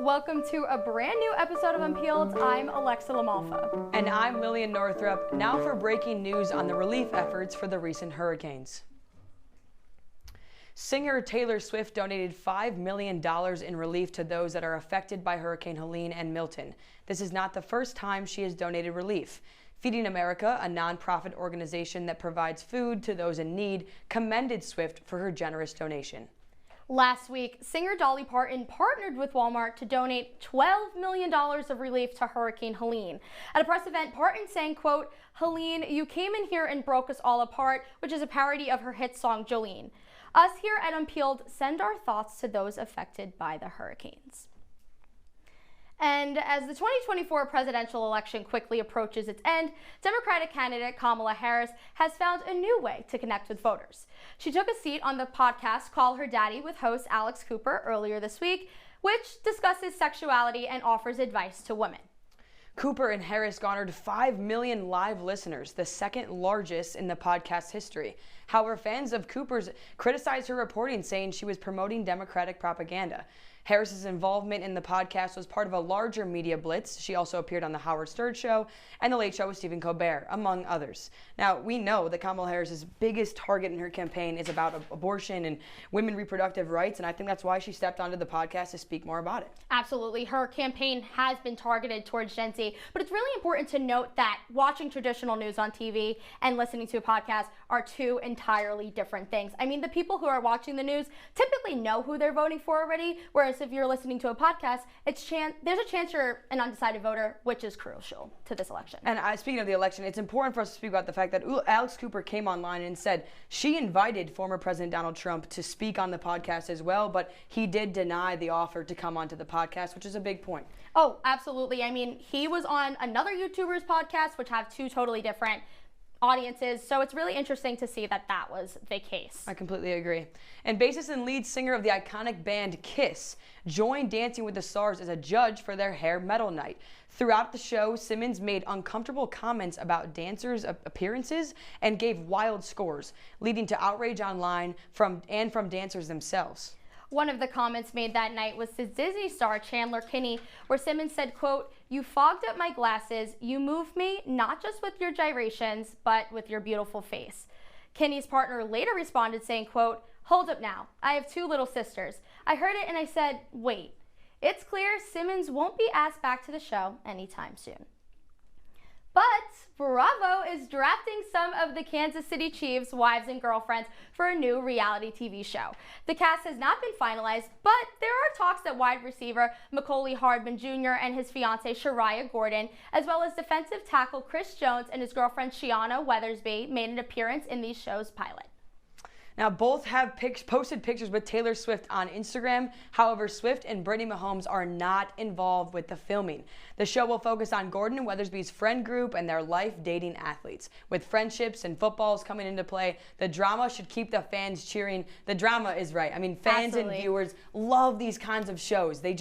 Welcome to a brand new episode of Unpeeled. I'm LaMalfa. And I'm Lillian Northrup. Now for breaking news on the relief efforts for the recent hurricanes. Singer Taylor Swift donated $5 million in relief to those that are affected by Hurricane Helene and Milton. This is not the first time she has donated relief. Feeding America, a nonprofit organization that provides food to those in need, commended Swift for her generous donation. Last week, singer Dolly Parton partnered with Walmart to donate $12 million of relief to Hurricane Helene. At a press event, Parton sang, quote, "Helene, you came in here and broke us all apart," which is a parody of her hit song Jolene. Us here at Unpeeled send our thoughts to those affected by the hurricanes. And as the 2024 presidential election quickly approaches its end, Democratic candidate Kamala Harris has found a new way to connect with voters. She took a seat on the podcast Call Her Daddy with host Alex Cooper earlier this week, which discusses sexuality and offers advice to women. Cooper and Harris garnered 5 million live listeners, the second largest in the podcast's history. However, fans of Cooper's criticized her reporting, saying she was promoting Democratic propaganda. Harris's involvement in the podcast was part of a larger media blitz. She also appeared on The Howard Stern Show and The Late Show with Stephen Colbert, among others. Now, we know that Kamala Harris's biggest target in her campaign is about abortion and women reproductive rights, and I think that's why she stepped onto the podcast to speak more about it. Absolutely. Her campaign has been targeted towards Gen Z, but it's really important to note that watching traditional news on TV and listening to a podcast are two entirely different things. I mean, the people who are watching the news typically know who they're voting for already, whereas if you're listening to a podcast, there's a chance you're an undecided voter, which is crucial to this election. And speaking of the election, it's important for us to speak about the fact that Alex Cooper came online and said she invited former President Donald Trump to speak on the podcast as well, but he did deny the offer to come onto the podcast, which is a big point. Oh, absolutely. I mean, he was on another YouTuber's podcast, which have two totally different audiences, so it's really interesting to see that that was the case. I completely agree. And bassist and lead singer of the iconic band Kiss joined Dancing with the Stars as a judge for their hair metal night. Throughout the show, Simmons made uncomfortable comments about dancers' appearances and gave wild scores, leading to outrage online from dancers themselves. One of the comments made that night was to Disney star Chandler Kinney, where Simmons said, quote, "You fogged up my glasses. You moved me, not just with your gyrations, but with your beautiful face." Kinney's partner later responded saying, quote, "Hold up now. I have two little sisters. I heard it and I said, wait." It's clear Simmons won't be asked back to the show anytime soon. But Bravo is drafting some of the Kansas City Chiefs' wives and girlfriends for a new reality TV show. The cast has not been finalized, but there are talks that wide receiver Macaulay Hardman Jr. and his fiancée Shariah Gordon, as well as defensive tackle Chris Jones and his girlfriend Shiana Weathersby, made an appearance in these shows' pilot. Now, both have posted pictures with Taylor Swift on Instagram. However, Swift and Brittany Mahomes are not involved with the filming. The show will focus on Gordon and Weathersby's friend group and their life dating athletes. With friendships and footballs coming into play, the drama should keep the fans cheering. The drama is right. I mean, fans Absolutely. and viewers love these kinds of shows. They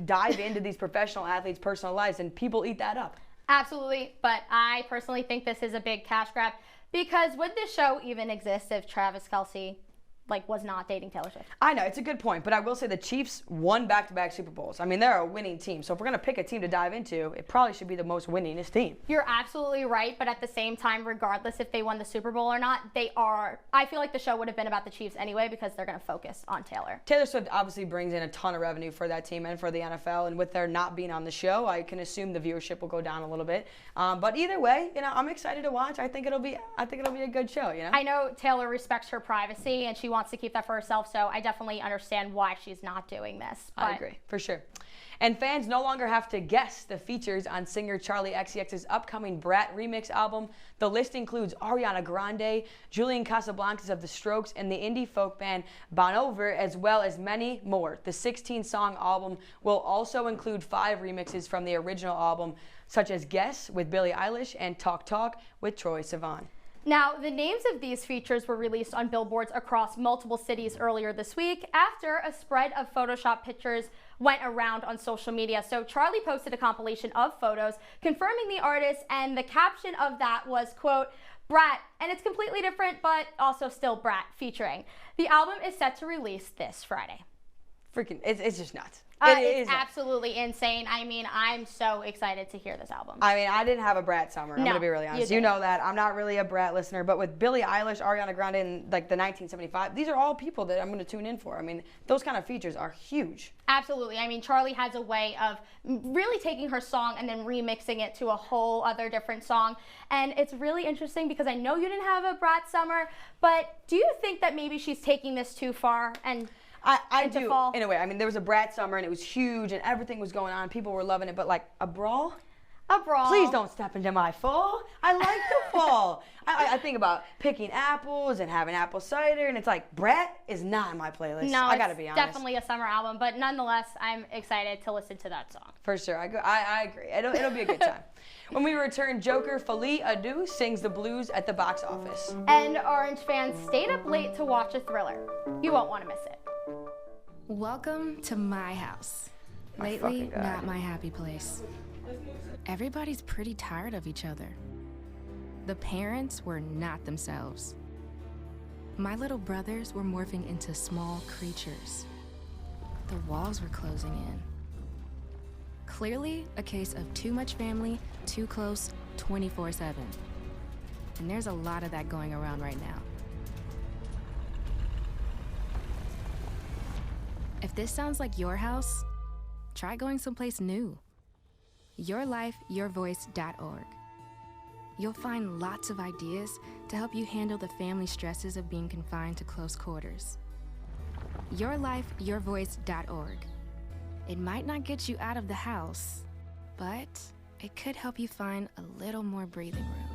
dive into these professional athletes' personal lives, and people eat that up. Absolutely, but I personally think this is a big cash grab. Because would this show even exist if Travis Kelce was not dating Taylor Swift? I know, it's a good point, but I will say the Chiefs won back-to-back Super Bowls. I mean, they're a winning team, so if we're going to pick a team to dive into, it probably should be the most winningest team. You're absolutely right, but at the same time, regardless if they won the Super Bowl or not, I feel like the show would have been about the Chiefs anyway because they're going to focus on Taylor. Taylor Swift obviously brings in a ton of revenue for that team and for the NFL, and with their not being on the show, I can assume the viewership will go down a little bit. But either way, I'm excited to watch. I think it'll be a good show, I know Taylor respects her privacy, and she wants to keep that for herself, so I definitely understand why she's not doing this. I agree, for sure. And fans no longer have to guess the features on singer Charli XCX's upcoming Brat Remix album. The list includes Ariana Grande, Julian Casablancas of The Strokes, and the indie folk band Bon Iver, as well as many more. The 16-song album will also include 5 remixes from the original album, such as Guess with Billie Eilish and Talk Talk with Troye Sivan. Now, the names of these features were released on billboards across multiple cities earlier this week after a spread of Photoshop pictures went around on social media. So Charli posted a compilation of photos confirming the artist, and the caption of that was, quote, "Brat," and it's completely different, but also still Brat featuring. The album is set to release this Friday. freaking, it's just nuts. It's absolutely insane. I mean, I'm so excited to hear this album. I mean, I didn't have a Brat summer. I'm going to be really honest. You know that. I'm not really a Brat listener. But with Billie Eilish, Ariana Grande, and like the 1975, these are all people that I'm going to tune in for. I mean, those kind of features are huge. Absolutely. I mean, Charlie has a way of really taking her song and then remixing it to a whole other different song. And it's really interesting because I know you didn't have a Brat summer, but do you think that maybe she's taking this too far? And I do, in a way. I mean, there was a Brat summer, and it was huge, and everything was going on. People were loving it, but like a brawl? A brawl. Please don't step into my fall. I like the fall. I think about picking apples and having apple cider, and it's like, Brat is not in my playlist. No, I gotta be honest. Definitely a summer album, but nonetheless, I'm excited to listen to that song. For sure, I agree. It'll be a good time. When we return, Joker Folie à Deux sings the blues at the box office. And Orange fans stayed up late to watch a thriller. You won't want to miss it. Welcome to my house. Lately, not my happy place. Everybody's pretty tired of each other. The parents were not themselves. My little brothers were morphing into small creatures. The walls were closing in. Clearly, a case of too much family, too close, 24/7. And there's a lot of that going around right now. If this sounds like your house, try going someplace new. YourLifeYourVoice.org. You'll find lots of ideas to help you handle the family stresses of being confined to close quarters. YourLifeYourVoice.org. It might not get you out of the house, but it could help you find a little more breathing room.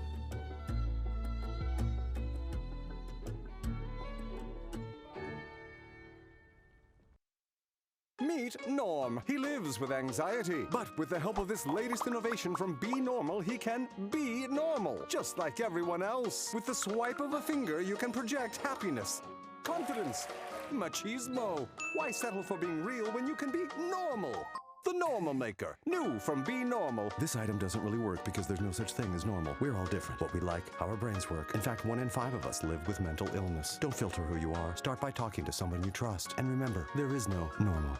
Meet Norm. He lives with anxiety, but with the help of this latest innovation from Be Normal, he can be normal, just like everyone else. With the swipe of a finger, you can project happiness, confidence, machismo. Why settle for being real when you can be normal? The Normal Maker. New from Be Normal. This item doesn't really work because there's no such thing as normal. We're all different. What we like, how our brains work. In fact, 1 in 5 of us live with mental illness. Don't filter who you are. Start by talking to someone you trust. And remember, there is no normal.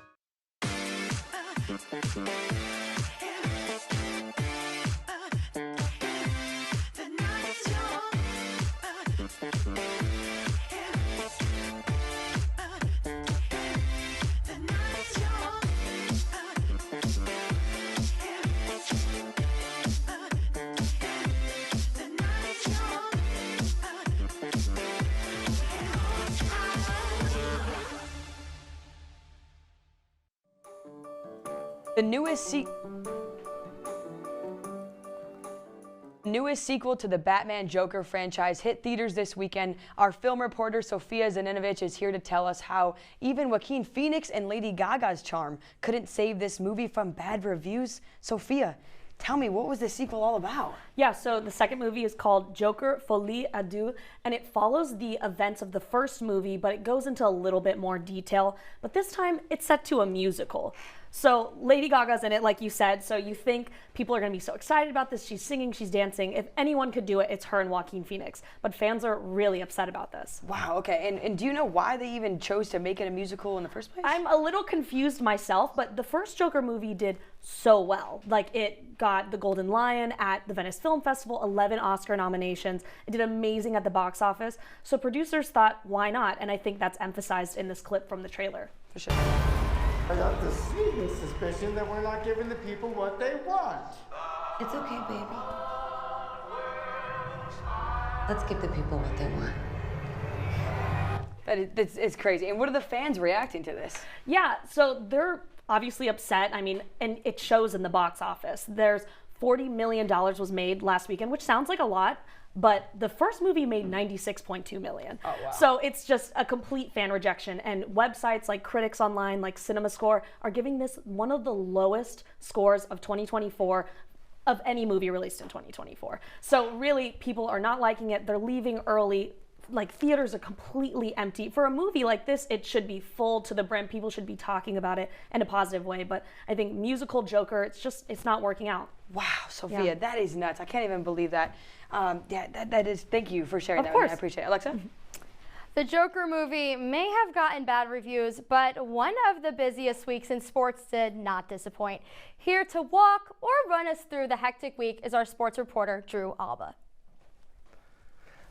The newest sequel to the Batman Joker franchise hit theaters this weekend. Our film reporter Sofia Zaninovich is here to tell us how even Joaquin Phoenix and Lady Gaga's charm couldn't save this movie from bad reviews. Sofia, tell me, what was the sequel all about? Yeah, so the second movie is called Joker Folie à Deux, and it follows the events of the first movie, but it goes into a little bit more detail. But this time, it's set to a musical. So Lady Gaga's in it, like you said, so you think people are going to be so excited about this. She's singing, she's dancing. If anyone could do it, it's her and Joaquin Phoenix. But fans are really upset about this. Wow, okay. And do you know why they even chose to make it a musical in the first place? I'm a little confused myself, but the first Joker movie did so well. Like, it got the Golden Lion at the Venice Film Festival, 11 Oscar nominations. It did amazing at the box office. So producers thought, why not? And I think that's emphasized in this clip from the trailer. For sure. I got the sneaking suspicion that we're not giving the people what they want. It's okay, baby. Let's give the people what they want. It's crazy. And what are the fans reacting to this? Yeah, so they're obviously upset. I mean, and it shows in the box office. There's $40 million was made last weekend, which sounds like a lot, but the first movie made $96.2 million. Oh, wow. So it's just a complete fan rejection. And websites like Critics Online, like CinemaScore, are giving this one of the lowest scores of 2024 of any movie released in 2024. So really, people are not liking it. They're leaving early. Like, theaters are completely empty. For a movie like this, it should be full to the brim. People should be talking about it in a positive way. But I think musical Joker, it's not working out. Wow, Sophia, that is nuts. I can't even believe that. That is, thank you for sharing of that course. with me. I appreciate it. Alexa? The Joker movie may have gotten bad reviews, but one of the busiest weeks in sports did not disappoint. Here to walk or run us through the hectic week is our sports reporter, Drew Alba.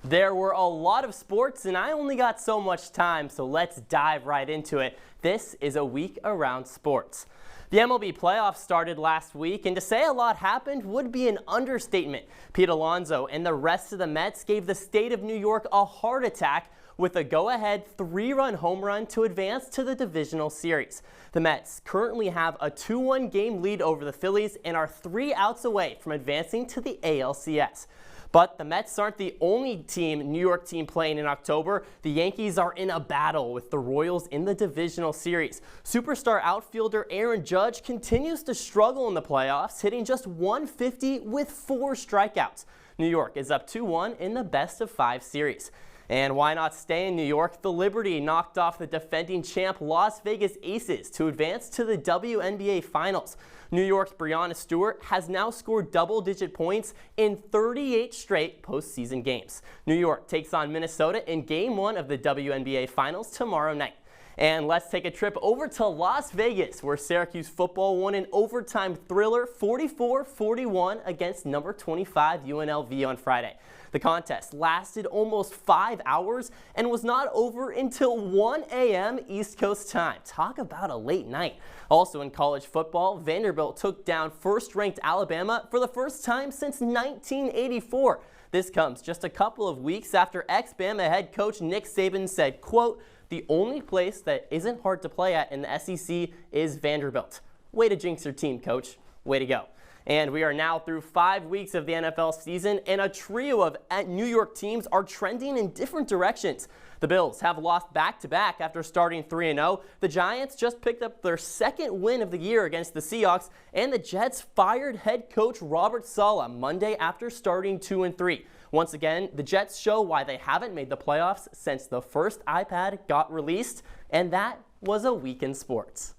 There were a lot of sports and I only got so much time, so let's dive right into it. This is a week around sports. The MLB playoffs started last week, and to say a lot happened would be an understatement. Pete Alonso and the rest of the Mets gave the state of New York a heart attack with a go-ahead 3-run home run to advance to the divisional series. The Mets currently have a 2-1 game lead over the Phillies and are 3 outs away from advancing to the ALCS. But the Mets aren't the only New York team playing in October. The Yankees are in a battle with the Royals in the divisional series. Superstar outfielder Aaron Judge continues to struggle in the playoffs, hitting just .150 with 4 strikeouts. New York is up 2-1 in the best-of-5 series. And why not stay in New York? The Liberty knocked off the defending champ Las Vegas Aces to advance to the WNBA Finals. New York's Breanna Stewart has now scored double-digit points in 38 straight postseason games. New York takes on Minnesota in Game 1 of the WNBA Finals tomorrow night. And let's take a trip over to Las Vegas, where Syracuse football won an overtime thriller 44-41 against number 25 UNLV on Friday. The contest lasted almost 5 hours and was not over until 1 a.m. East Coast time. Talk about a late night. Also in college football, Vanderbilt took down first-ranked Alabama for the first time since 1984. This comes just a couple of weeks after ex-Bama head coach Nick Saban said, quote, "The only place that isn't hard to play at in the SEC is Vanderbilt." Way to jinx your team, coach. Way to go. And we are now through 5 weeks of the NFL season, and a trio of New York teams are trending in different directions. The Bills have lost back-to-back after starting 3-0. The Giants just picked up their second win of the year against the Seahawks, and the Jets fired head coach Robert Saleh Monday after starting 2-3. Once again, the Jets show why they haven't made the playoffs since the first iPad got released, and that was a week in sports.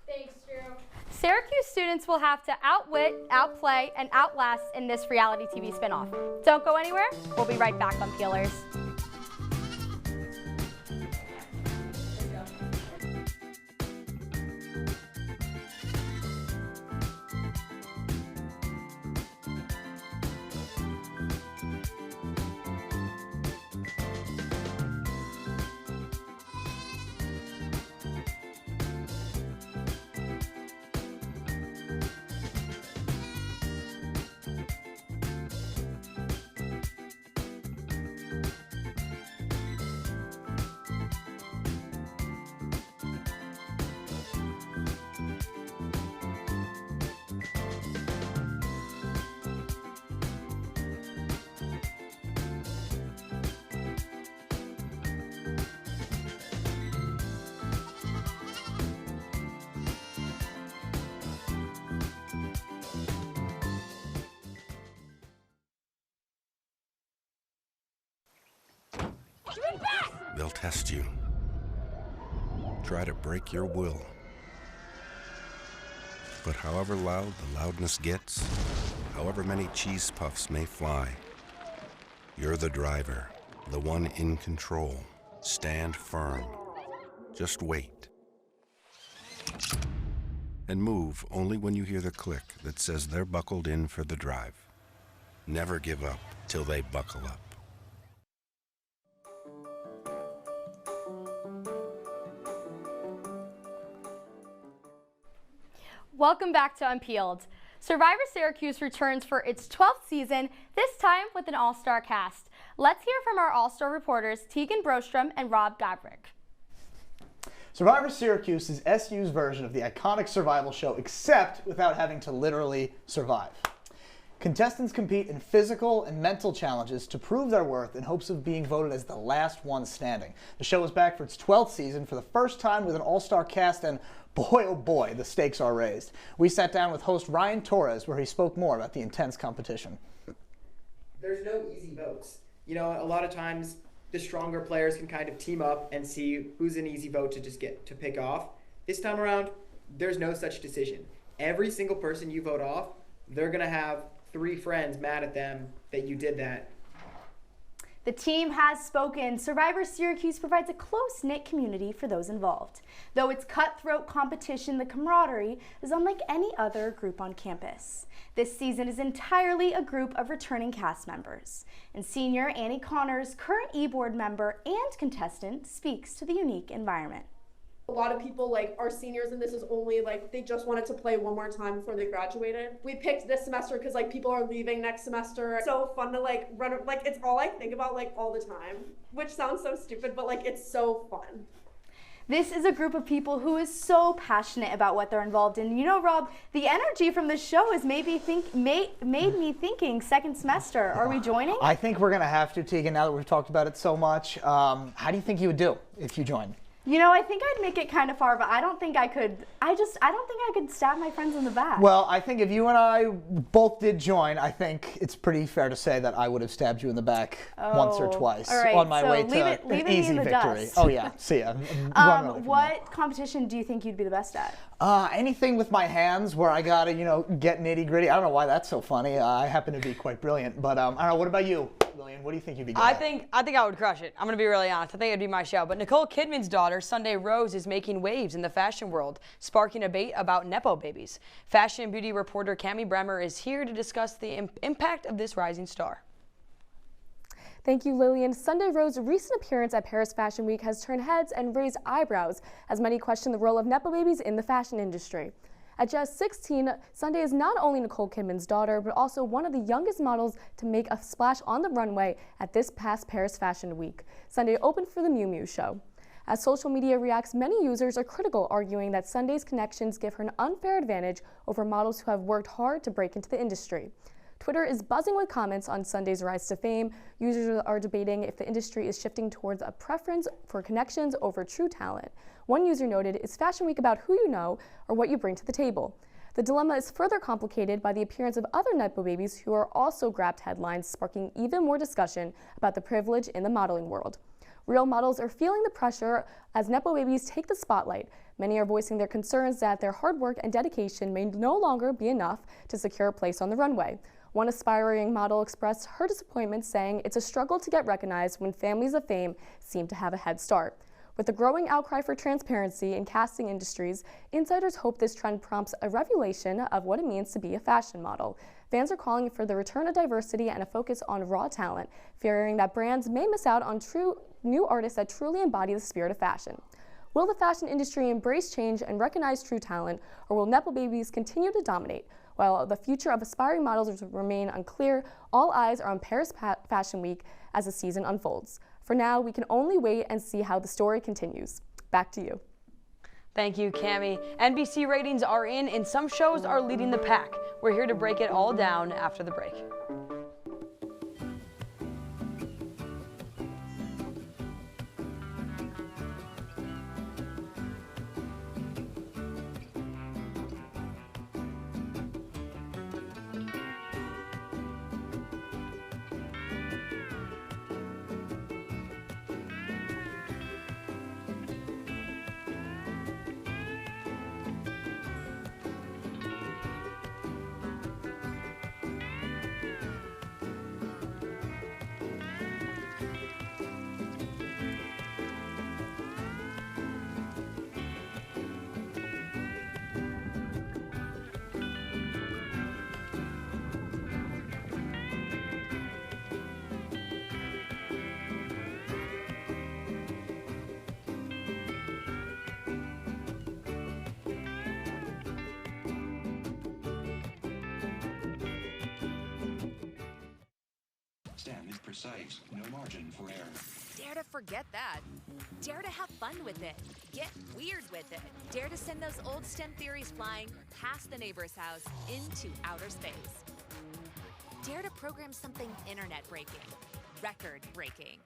Thanks, Drew. Syracuse students will have to outwit, outplay, and outlast in this reality TV spinoff. Don't go anywhere. We'll be right back on Peelers. They'll test you. Try to break your will. But however loud the loudness gets, however many cheese puffs may fly, you're the driver, the one in control. Stand firm. Just wait. And move only when you hear the click that says they're buckled in for the drive. Never give up till they buckle up. Welcome back to Unpeeled. Survivor Syracuse returns for its 12th season, this time with an all-star cast. Let's hear from our all-star reporters, Tegan Brostrom and Rob Gavrick. Survivor Syracuse is SU's version of the iconic survival show, except without having to literally survive. Contestants compete in physical and mental challenges to prove their worth in hopes of being voted as the last one standing. The show is back for its 12th season for the first time with an all-star cast, and boy, oh boy, the stakes are raised. We sat down with host Ryan Torres, where he spoke more about the intense competition. There's no easy votes. You know, a lot of times the stronger players can kind of team up and see who's an easy vote to just get to pick off. This time around, there's no such decision. Every single person you vote off, they're going to have 3 friends mad at them that you did that. The team has spoken. Survivor Syracuse provides a close-knit community for those involved. Though it's cutthroat competition, the camaraderie is unlike any other group on campus. This season is entirely a group of returning cast members. And senior Annie Connors, current E-Board member and contestant, speaks to the unique environment. A lot of people are seniors, and this is only they just wanted to play one more time before they graduated. We picked this semester because people are leaving next semester. It's so fun to run, it's all I think about all the time, which sounds so stupid, but it's so fun. This is a group of people who is so passionate about what they're involved in. You know, Rob, the energy from this show has made me thinking second semester. Are we joining? I think we're gonna have to, Tegan, now that we've talked about it so much. How do you think you would do if you joined? You know, I think I'd make it kind of far, but I don't think I could. I don't think I could stab my friends in the back. Well, I think if you and I both did join, I think it's pretty fair to say that I would have stabbed you in the back once or twice on my way to an easy victory. Dust. Oh yeah, see ya. What competition do you think you'd be the best at? Anything with my hands where I gotta, get nitty gritty. I don't know why that's so funny. I happen to be quite brilliant, but I don't know. What about you, Lillian? What do you think you'd be good at? I think I would crush it. I'm gonna be really honest. I think it'd be my show. But Nicole Kidman's daughter, Sunday Rose, is making waves in the fashion world, sparking a debate about Nepo babies. Fashion and beauty reporter Cami Bremer is here to discuss the impact of this rising star. Thank you, Lillian. Sunday Rose's recent appearance at Paris Fashion Week has turned heads and raised eyebrows as many question the role of Nepo babies in the fashion industry. At just 16, Sunday is not only Nicole Kidman's daughter, but also one of the youngest models to make a splash on the runway at this past Paris Fashion Week. Sunday opened for the Miu Miu show. As social media reacts, many users are critical, arguing that Sunday's connections give her an unfair advantage over models who have worked hard to break into the industry. Twitter is buzzing with comments on Sunday's rise to fame. Users are debating if the industry is shifting towards a preference for connections over true talent. One user noted, "Is Fashion Week about who you know or what you bring to the table?" The dilemma is further complicated by the appearance of other Nepo babies who are also grabbed headlines, sparking even more discussion about the privilege in the modeling world. Real models are feeling the pressure as Nepo babies take the spotlight. Many are voicing their concerns that their hard work and dedication may no longer be enough to secure a place on the runway. One aspiring model expressed her disappointment, saying it's a struggle to get recognized when families of fame seem to have a head start. With the growing outcry for transparency in casting industries, insiders hope this trend prompts a revelation of what it means to be a fashion model. Fans are calling for the return of diversity and a focus on raw talent, fearing that brands may miss out on new artists that truly embody the spirit of fashion. Will the fashion industry embrace change and recognize true talent, or will Nepo babies continue to dominate? While the future of aspiring models remain unclear, all eyes are on Paris Fashion Week as the season unfolds. For now, we can only wait and see how the story continues. Back to you. Thank you, Cami. NBC ratings are in, and some shows are leading the pack. We're here to break it all down after the break. Stand is precise, no margin for error. Dare to forget that. Dare to have fun with it. Get weird with it. Dare to send those old STEM theories flying past the neighbor's house into outer space. Dare to program something internet-breaking, record-breaking.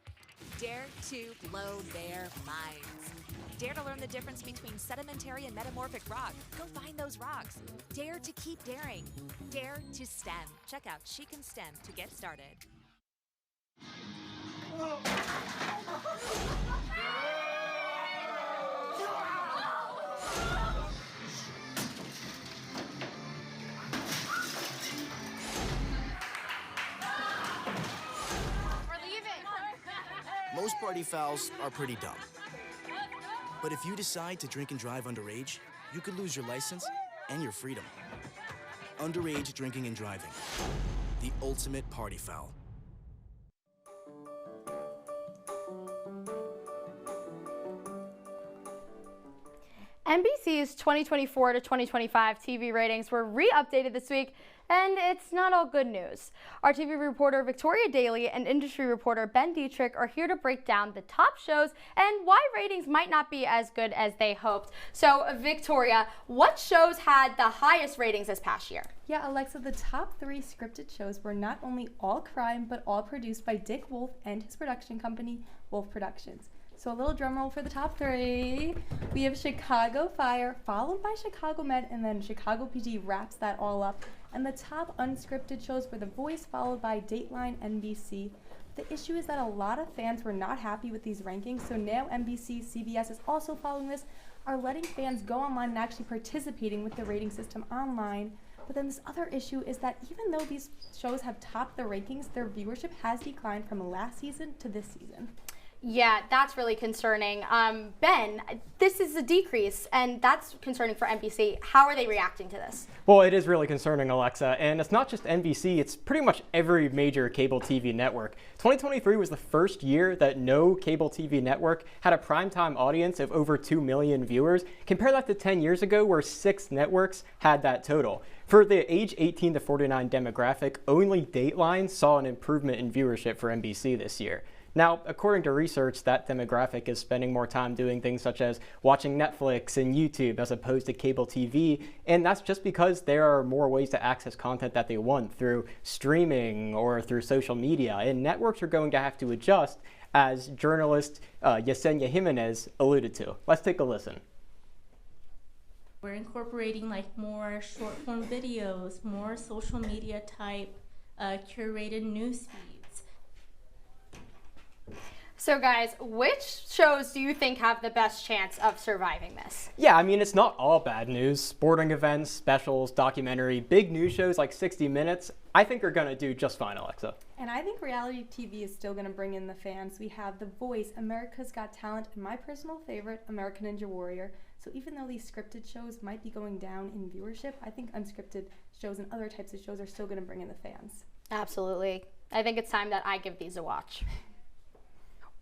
Dare to blow their minds. Dare to learn the difference between sedimentary and metamorphic rock. Go find those rocks. Dare to keep daring. Dare to STEM. Check out She Can STEM to get started. We're leaving. party fouls are pretty dumb. But if you decide to drink and drive underage, you could lose your license and your freedom. Underage drinking and driving. The ultimate party foul. NBC's 2024 to 2025 TV ratings were re-updated this week, and it's not all good news. Our TV reporter Victoria Daly and industry reporter Ben Dietrich are here to break down the top shows and why ratings might not be as good as they hoped. So, Victoria, what shows had the highest ratings this past year? Yeah, Alexa, the top 3 scripted shows were not only all crime, but all produced by Dick Wolf and his production company, Wolf Productions. So a little drum roll for the top 3. We have Chicago Fire, followed by Chicago Med, and then Chicago PD wraps that all up. And the top unscripted shows were The Voice, followed by Dateline, NBC. The issue is that a lot of fans were not happy with these rankings, so now NBC, CBS is also following this, are letting fans go online and actually participating with the rating system online. But then this other issue is that even though these shows have topped the rankings, their viewership has declined from last season to this season. Yeah, that's really concerning. Ben, this is a decrease, and that's concerning for NBC. How are they reacting to this? Well, it is really concerning, Alexa, and it's not just NBC, it's pretty much every major cable TV network. 2023 was the first year that no cable TV network had a primetime audience of over 2 million viewers. Compare that to 10 years ago, where 6 networks had that total. For the age 18 to 49 demographic, only Dateline saw an improvement in viewership for NBC this year. Now, according to research, that demographic is spending more time doing things such as watching Netflix and YouTube as opposed to cable TV, and that's just because there are more ways to access content that they want through streaming or through social media, and networks are going to have to adjust, as journalist Yesenia Jimenez alluded to. Let's take a listen. We're incorporating like more short form videos, more social media type curated news feeds. So guys, which shows do you think have the best chance of surviving this? Yeah, I mean, it's not all bad news. Sporting events, specials, documentary, big news shows like 60 Minutes, I think are going to do just fine, Alexa. And I think reality TV is still going to bring in the fans. We have The Voice, America's Got Talent, and my personal favorite, American Ninja Warrior. So even though these scripted shows might be going down in viewership, I think unscripted shows and other types of shows are still going to bring in the fans. Absolutely. I think it's time that I give these a watch.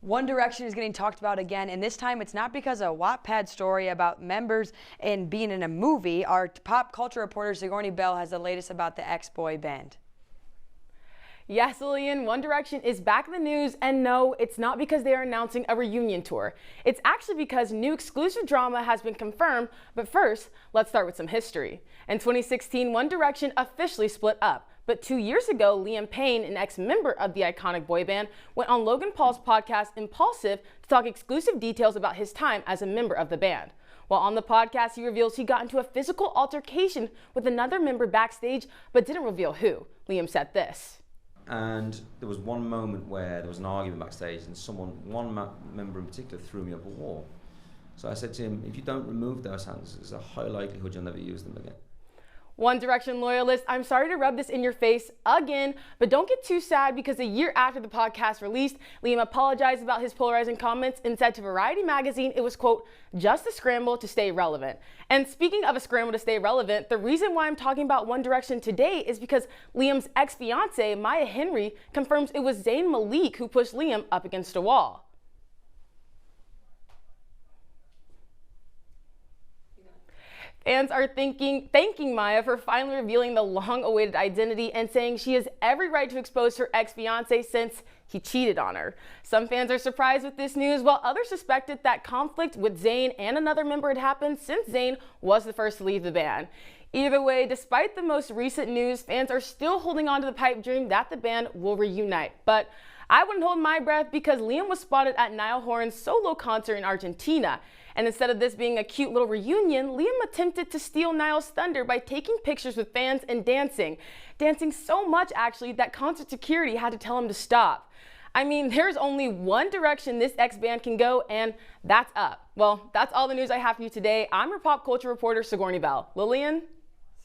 One Direction is getting talked about again, and this time it's not because of a Wattpad story about members and being in a movie. Our pop culture reporter Sigourney Bell has the latest about the ex-boy band. Yes, Lillian, One Direction is back in the news, and no, it's not because they are announcing a reunion tour. It's actually because new exclusive drama has been confirmed, but first, let's start with some history. In 2016, One Direction officially split up. But 2 years ago, Liam Payne, an ex-member of the iconic boy band, went on Logan Paul's podcast Impulsive to talk exclusive details about his time as a member of the band. While on the podcast, he reveals he got into a physical altercation with another member backstage, but didn't reveal who. Liam said this. And there was one moment where there was an argument backstage, and one member in particular threw me up a wall. So I said to him, if you don't remove those hands, there's a high likelihood you'll never use them again. One Direction loyalist, I'm sorry to rub this in your face again, but don't get too sad because a year after the podcast released, Liam apologized about his polarizing comments and said to Variety magazine it was, quote, just a scramble to stay relevant. And speaking of a scramble to stay relevant, the reason why I'm talking about One Direction today is because Liam's ex-fiancée, Maya Henry, confirms it was Zayn Malik who pushed Liam up against a wall. Fans are thanking Maya for finally revealing the long-awaited identity and saying she has every right to expose her ex-fiancé since he cheated on her. Some fans are surprised with this news, while others suspected that conflict with Zayn and another member had happened since Zayn was the first to leave the band. Either way, despite the most recent news, fans are still holding on to the pipe dream that the band will reunite. But I wouldn't hold my breath because Liam was spotted at Niall Horan's solo concert in Argentina. And instead of this being a cute little reunion, Liam attempted to steal Niall's thunder by taking pictures with fans and dancing. Dancing so much, actually, that concert security had to tell him to stop. I mean, there's only one direction this ex-band can go, and that's up. Well, that's all the news I have for you today. I'm your pop culture reporter, Sigourney Bell. Lillian?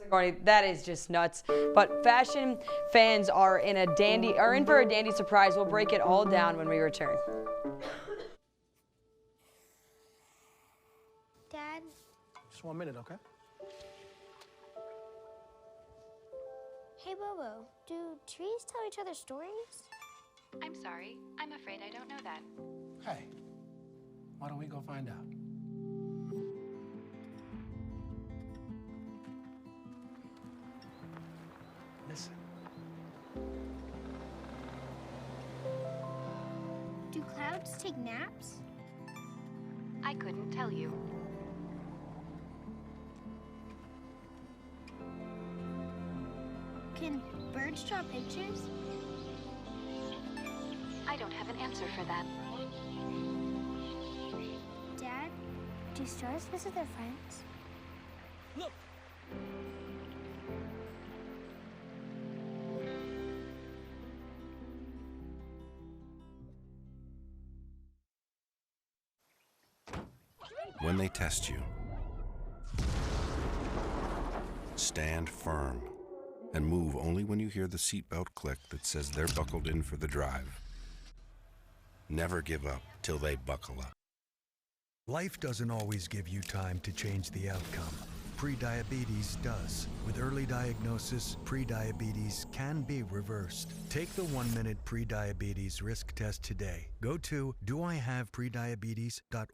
Sigourney, that is just nuts. But fashion fans are in for a dandy surprise. We'll break it all down when we return. for a minute, okay? Hey, Bobo, do trees tell each other stories? I'm sorry. I'm afraid I don't know that. Hey, why don't we go find out? Listen. Do clouds take naps? I couldn't tell you. Can birds draw pictures? I don't have an answer for that. Dad, do stars visit their friends? Look! When they test you, stand firm and move only when you hear the seatbelt click that says they're buckled in for the drive. Never give up till they buckle up. Life doesn't always give you time to change the outcome. Prediabetes does. With early diagnosis, prediabetes can be reversed. Take the 1-minute prediabetes risk test today. Go to doihaveprediabetes.org.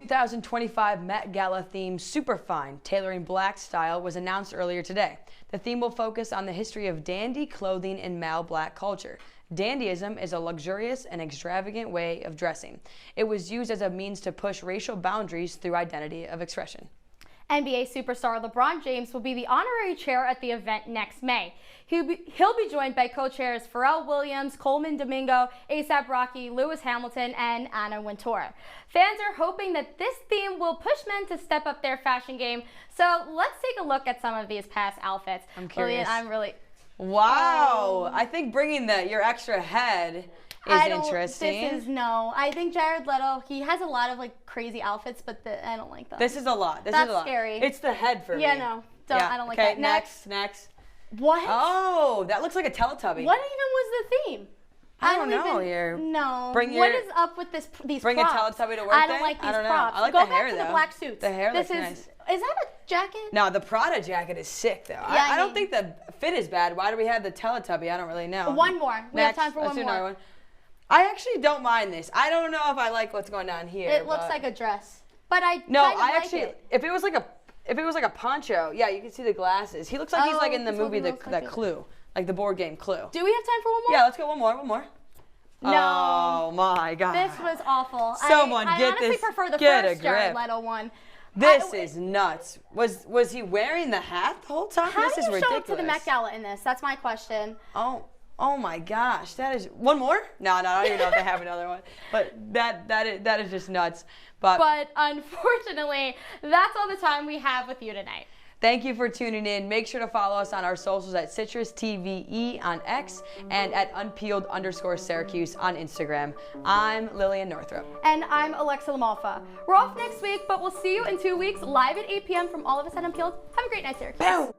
2025 Met Gala theme Superfine, Tailoring Black Style was announced earlier today. The theme will focus on the history of dandy clothing in male black culture. Dandyism is a luxurious and extravagant way of dressing. It was used as a means to push racial boundaries through identity of expression. NBA superstar LeBron James will be the honorary chair at the event next May. He'll be joined by co-chairs Pharrell Williams, Coleman Domingo, A$AP Rocky, Lewis Hamilton, and Anna Wintour. Fans are hoping that this theme will push men to step up their fashion game. So let's take a look at some of these past outfits. I'm curious. Lillian, I'm really... Wow! I think bringing your extra head is interesting. I think Jared Leto, he has a lot of like crazy outfits, but I don't like them. This is a lot. That's scary. It's the head for me. Yeah, no. I don't like that. Next. What? Oh, that looks like a Teletubby. What even was the theme? I don't know here. No. What is up with these bring props? a Teletubby to work I don't like these props. I like Go the back hair, to though. the black suits. The hair looks nice. Is that a jacket? No, the Prada jacket is sick, though. I don't think the fit is bad. Why do we have the Teletubby? I don't really know. One more. We have time for one more. One. I actually don't mind this. I don't know if I like what's going on here. It looks like a dress, but I if it was like a poncho, yeah, you can see the glasses. He looks like he's like in the movie that Clue, like the board game Clue. Do we have time for one more? Yeah, let's go one more. No. Oh my God. This was awful. Someone I get this. I honestly prefer the get first a grip. Jared Leto one. This is nuts. Was he wearing the hat the whole time? How this do is you ridiculous. show up to the Met Gala in this? That's my question. Oh my gosh, that is one more? No, I don't even know if they have another one. But that is just nuts. But unfortunately, that's all the time we have with you tonight. Thank you for tuning in. Make sure to follow us on our socials at CitrusTVE on X and at Unpeeled_Syracuse on Instagram. I'm Lillian Northrup. And I'm Alexa LaMalfa. We're off next week, but we'll see you in 2 weeks live at 8 p.m. from all of us at Unpeeled. Have a great night, Syracuse. Boom.